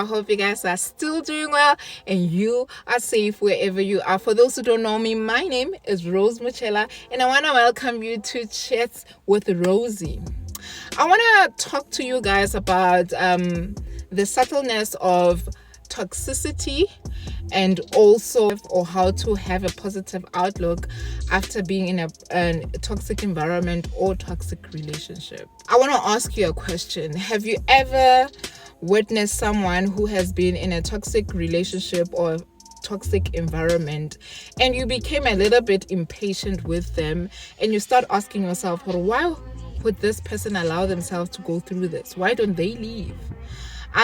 hope you guys are still doing well and you are safe wherever you are. For those who don't know me, my name is Rose Muchela and I want to welcome you to Chatz with Rozie. I want to talk to you guys about the subtleness of toxicity and also or how to have a positive outlook after being in a toxic environment or toxic relationship. I want to ask you a question. Have you ever witnessed someone who has been in a toxic relationship or toxic environment and you became a little bit impatient with them and you start asking yourself, why would this person allow themselves to go through this? Why don't they leave?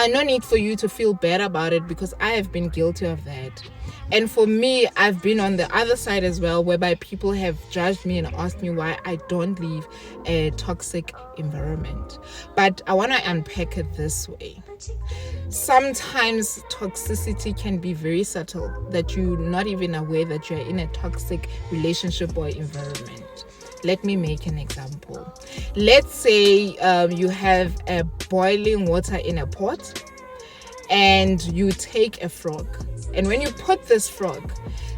No need for you to feel bad about it because I have been guilty of that. And for me, I've been on the other side as well, whereby people have judged me and asked me why I don't leave a toxic environment. But I want to unpack it this way. Sometimes toxicity can be very subtle, that you're not even aware that you're in a toxic relationship or environment. Let me make an example. Let's say you have a boiling water in a pot and you take a frog. And when you put this frog,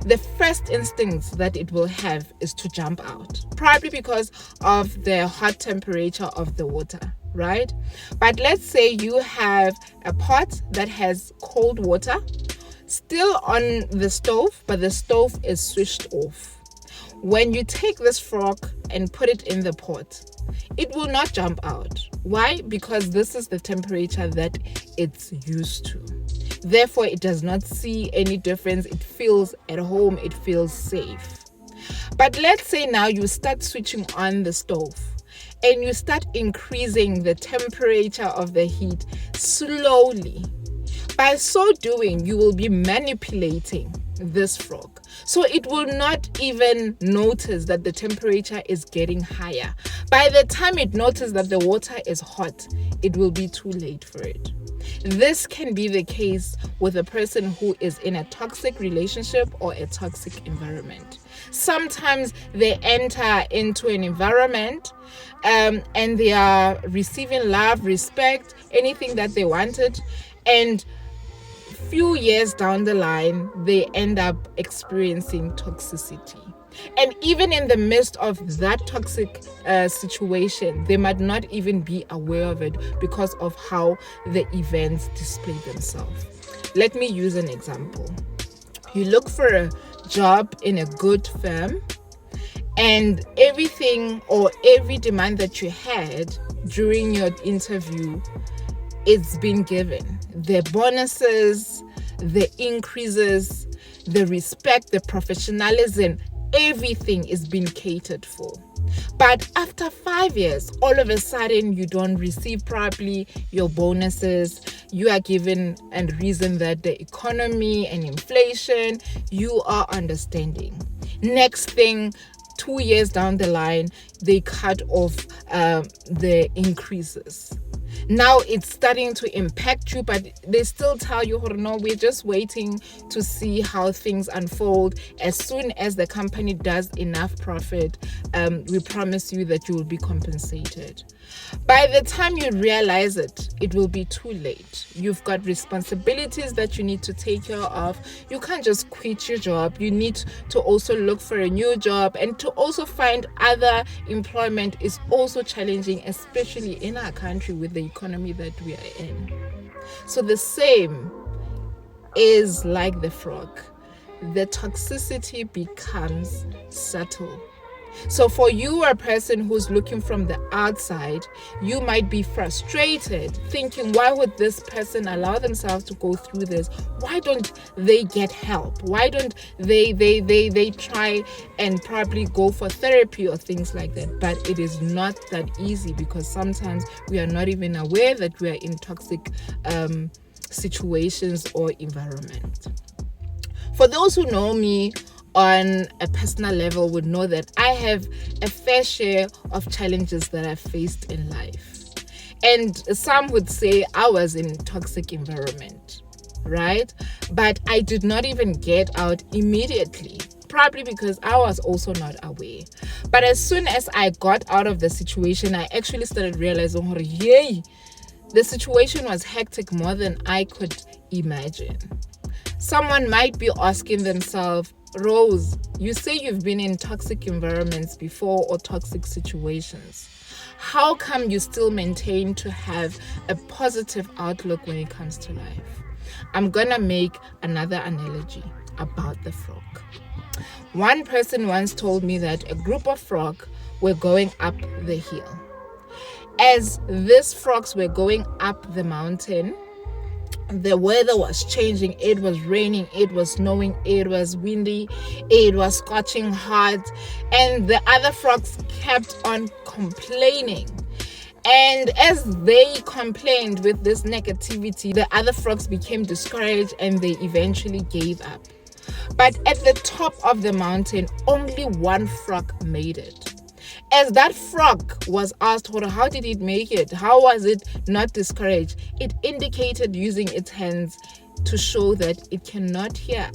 the first instinct that it will have is to jump out, probably because of the hot temperature of the water, right? But let's say you have a pot that has cold water still on the stove, but the stove is switched off. When you take this frog and put it in the pot, it will not jump out. Why? Because this is the temperature that it's used to. Therefore, it does not see any difference. It feels at home. It feels safe. But let's say now you start switching on the stove and you start increasing the temperature of the heat slowly. By so doing, you will be manipulating this frog. So it will not even notice that the temperature is getting higher. By the time it notices that the water is hot, it will be too late for it. This can be the case with a person who is in a toxic relationship or a toxic environment. Sometimes they enter into an environment and they are receiving love, respect, anything that they wanted, and few years down the line, they end up experiencing toxicity. And even in the midst of that toxic situation, they might not even be aware of it because of how the events display themselves. Let me use an example. You look for a job in a good firm, and everything or every demand that you had during your interview, it's been given. The bonuses, the increases, the respect, the professionalism, everything is being catered for. But after 5 years, all of a sudden you don't receive properly your bonuses. You are given a reason that the economy and inflation, you are understanding. Next thing, 2 years down the line, they cut off the increases. Now it's starting to impact you, but they still tell you, no, we're just waiting to see how things unfold. As soon as the company does enough profit, we promise you that you will be compensated. By the time you realize it, it will be too late. You've got responsibilities that you need to take care of. You can't just quit your job. You need to also look for a new job, and to also find other employment is also challenging, especially in our country with the economy that we are in. So the same is like the frog. The toxicity becomes subtle. So for you, a person who's looking from the outside, you might be frustrated, thinking, why would this person allow themselves to go through this? Why don't they get help? Why don't they try and probably go for therapy or things like that? But it is not that easy, because sometimes we are not even aware that we are in toxic situations or environments. For those who know me on a personal level would know that I have a fair share of challenges that I've faced in life. And some would say I was in a toxic environment, right? But I did not even get out immediately, probably because I was also not aware. But as soon as I got out of the situation, I actually started realizing, yay, The situation was hectic more than I could imagine. Someone might be asking themselves, Rose, you say you've been in toxic environments before or toxic situations. How come you still maintain to have a positive outlook when it comes to life? I'm gonna make another analogy about the frog. One person once told me that a group of frogs were going up the hill. As these frogs were going up the mountain, the weather was changing. It was raining, it was snowing, it was windy, it was scorching hot, and the other frogs kept on complaining. And as they complained with this negativity, the other frogs became discouraged and they eventually gave up. But at the top of the mountain, only one frog made it. As that frog was asked, how did it make it? How was it not discouraged? It indicated using its hands to show that it cannot hear.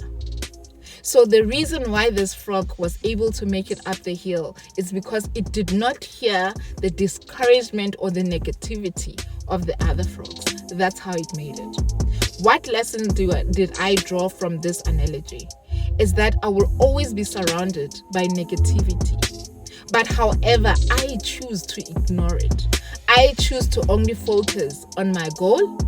So the reason why this frog was able to make it up the hill is because it did not hear the discouragement or the negativity of the other frogs. That's how it made it. What lesson did I draw from this analogy? Is that I will always be surrounded by negativity. But however, I choose to ignore it. I choose to only focus on my goal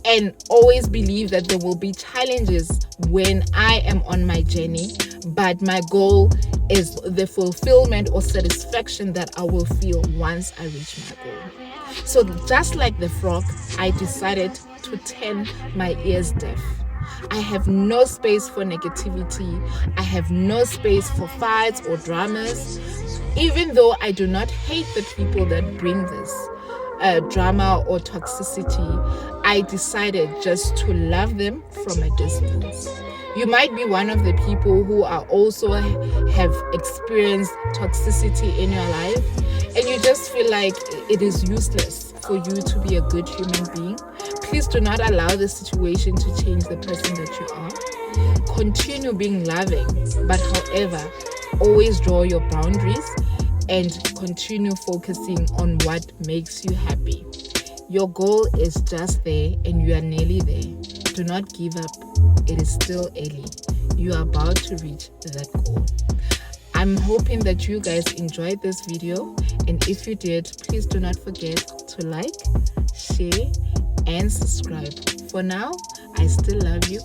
and always believe that there will be challenges when I am on my journey, but my goal is the fulfillment or satisfaction that I will feel once I reach my goal. So just like the frog, I decided to turn my ears deaf. I have no space for negativity. I have no space for fights or dramas. Even though I do not hate the people that bring this drama or toxicity, I decided just to love them from a distance. You might be one of the people who are also have experienced toxicity in your life, and you just feel like it is useless for you to be a good human being. Please do not allow the situation to change the person that you are. Continue being loving, but however, always draw your boundaries and continue focusing on what makes you happy. Your goal is just there and you are nearly there. Do not give up. It is still early. You are about to reach that goal. I'm hoping that you guys enjoyed this video, and if you did, please do not forget to like, share, and subscribe. For now, I still love you.